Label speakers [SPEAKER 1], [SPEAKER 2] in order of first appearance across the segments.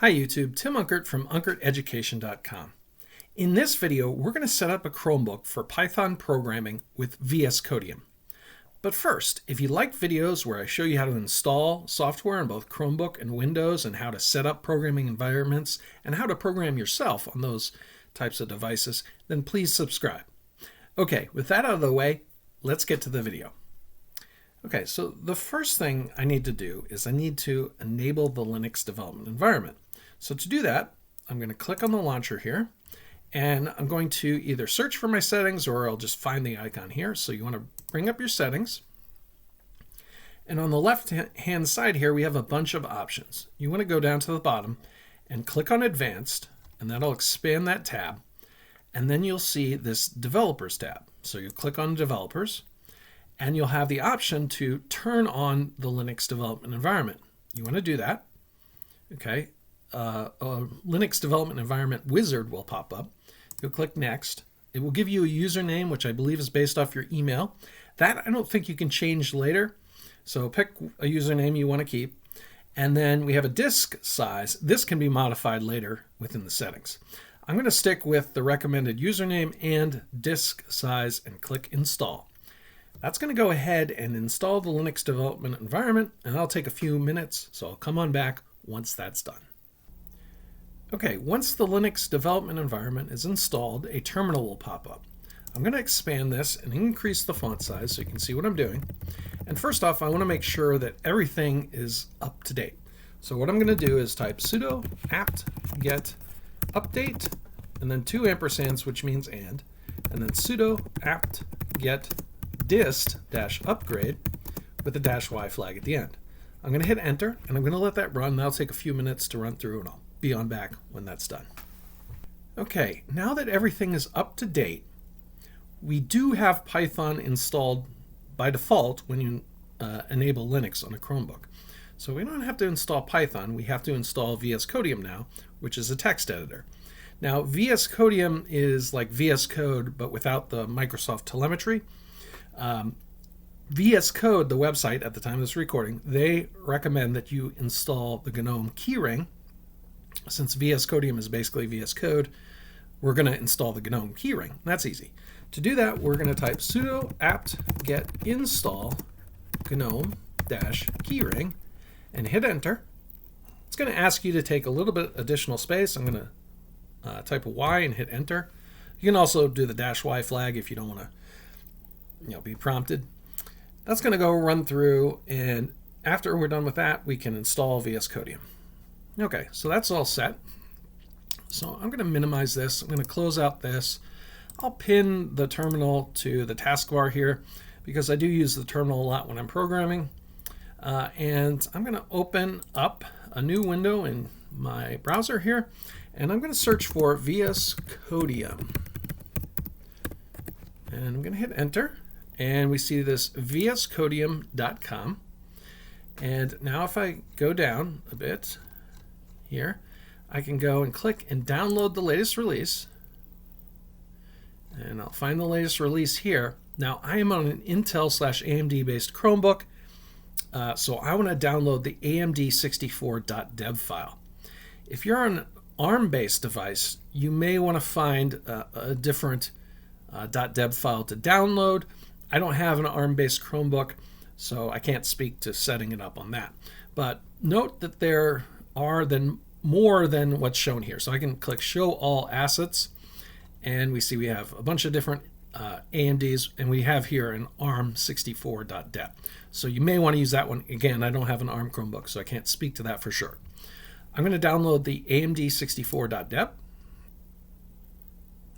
[SPEAKER 1] Hi YouTube, Tim Unkert from UnkertEducation.com. In this video, we're going to set up a Chromebook for Python programming with VSCodium. But first, if you like videos where I show you how to install software on both Chromebook and Windows and how to set up programming environments and how to program yourself on those types of devices, then please subscribe. Okay, with that out of the way, let's get to the video. Okay, so the first thing I need to do is I need to enable the Linux development environment. So to do that, I'm going to click on the launcher here, and I'm going to either search for my settings or I'll just find the icon here. So you want to bring up your settings. And on the left-hand side here, we have a bunch of options. You want to go down to the bottom and click on Advanced, and that'll expand that tab. And then you'll see this Developers tab. So you click on Developers, and you'll have the option to turn on the Linux development environment. You want to do that. Okay. A Linux development environment wizard will pop up. You'll click Next. It will give you a username, which I believe is based off your email. That I don't think you can change later. So pick a username you want to keep. And then we have a disk size. This can be modified later within the settings. I'm going to stick with the recommended username and disk size and click Install. That's going to go ahead and install the Linux development environment, and that'll take a few minutes, so I'll come on back once that's done. Okay, once the Linux development environment is installed, a terminal will pop up. I'm going to expand this and increase the font size so you can see what I'm doing. And first off, I want to make sure that everything is up to date. So what I'm going to do is type sudo apt get update, and then 2 ampersands, which means and then sudo apt get dist-upgrade with a -y flag at the end. I'm going to hit enter, and I'm going to let that run. That'll take a few minutes to run through, and I'll be on back when that's done. Okay, now that everything is up to date, we do have Python installed by default when you enable Linux on a Chromebook. So we don't have to install Python, we have to install VSCodium now, which is a text editor. Now VSCodium is like VS Code, but without the Microsoft telemetry. VS Code, the website at the time of this recording, they recommend that you install the GNOME keyring. Since VSCodium is basically VS Code, we're going to install the GNOME keyring. That's easy. To do that, we're going to type sudo apt get install GNOME-keyring and hit enter. It's going to ask you to take a little bit additional space. I'm going to type a Y and hit enter. You can also do the -y flag if you don't want to be prompted. That's going to go run through, and after we're done with that, we can install VSCodium. Okay, so that's all set. So I'm going to minimize this. I'm going to close out this. I'll pin the terminal to the taskbar here because I do use the terminal a lot when I'm programming. And I'm going to open up a new window in my browser here, and I'm going to search for VSCodium. And I'm going to hit enter, and we see this VSCodium.com. And now if I go down a bit here, I can go and click and download the latest release. And I'll find the latest release here. Now I am on an Intel/AMD based Chromebook, so I want to download the AMD64.deb file. If you're on an ARM based device, you may want to find a different .deb file to download. I don't have an ARM based Chromebook, so I can't speak to setting it up on that. But note that there are then more than what's shown here. So I can click show all assets, and we see we have a bunch of different AMDs, and we have here an ARM64.deb. So you may want to use that one. Again, I don't have an ARM Chromebook, so I can't speak to that for sure. I'm going to download the AMD64.deb.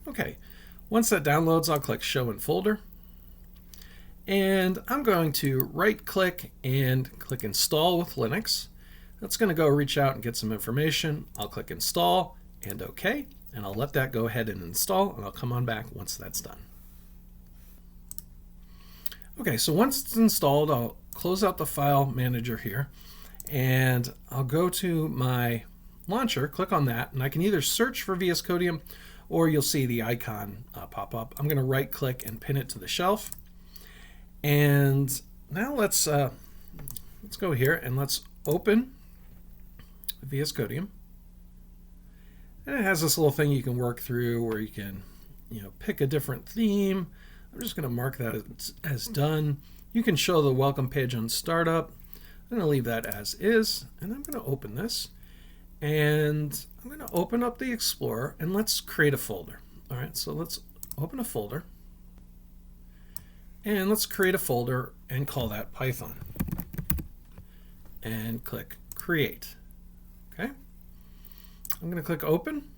[SPEAKER 1] Okay, once that downloads, I'll click show in folder. And I'm going to right click and click install with Linux. That's going to go reach out and get some information. I'll click install and OK, and I'll let that go ahead and install, and I'll come on back once that's done. Okay, so once it's installed, I'll close out the file manager here, and I'll go to my launcher, click on that, and I can either search for VSCodium or you'll see the icon pop up. I'm going to right click and pin it to the shelf. And now let's go here and let's open VSCodium. And it has this little thing you can work through where you can, pick a different theme. I'm just going to mark that as done. You can show the welcome page on startup. I'm going to leave that as is, and I'm going to open this. And I'm going to open up the Explorer, and let's create a folder. All right, so let's open a folder. And let's create a folder and call that Python. And click Create. Okay. I'm going to click Open.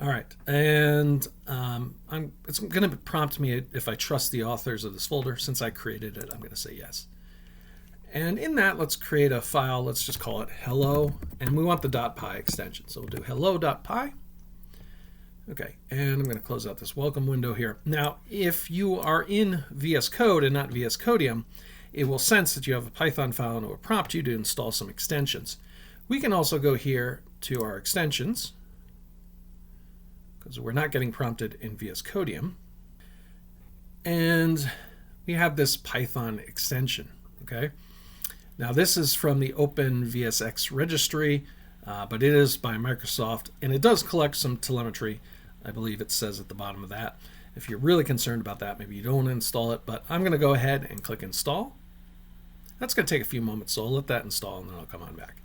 [SPEAKER 1] All right, and it's going to prompt me if I trust the authors of this folder. Since I created it, I'm going to say yes. And in that, let's create a file. Let's just call it hello, and we want the .py extension. So we'll do hello.py. Okay, and I'm going to close out this welcome window here. Now, if you are in VS Code and not VSCodium, it will sense that you have a Python file and it will prompt you to install some extensions. We can also go here to our extensions, because we're not getting prompted in VSCodium. And we have this Python extension, okay? Now this is from the Open VSX registry, but it is by Microsoft, and it does collect some telemetry. I believe it says at the bottom of that. If you're really concerned about that, maybe you don't install it, but I'm going to go ahead and click Install. That's going to take a few moments, so I'll let that install and then I'll come on back.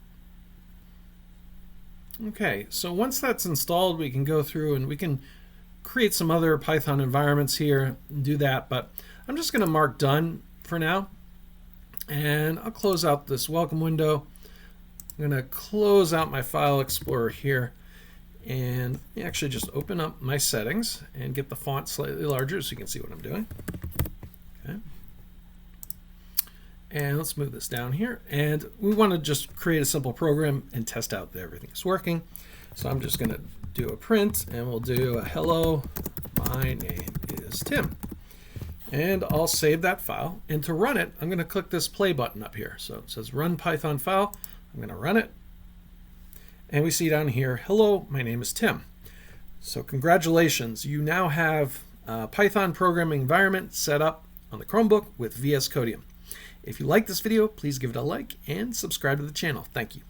[SPEAKER 1] Okay, so once that's installed, we can go through and we can create some other Python environments here and do that, but I'm just going to mark Done for now. And I'll close out this welcome window. I'm going to close out my File Explorer here and actually just open up my settings and get the font slightly larger so you can see what I'm doing. Okay. And let's move this down here. And we want to just create a simple program and test out that everything is working. So I'm just going to do a print and we'll do a hello, my name is Tim. And I'll save that file. And to run it, I'm going to click this play button up here. So it says run Python file. I'm going to run it. And we see down here, hello, my name is Tim. So congratulations, you now have a Python programming environment set up on the Chromebook with VSCodium. If you like this video, please give it a like and subscribe to the channel. Thank you.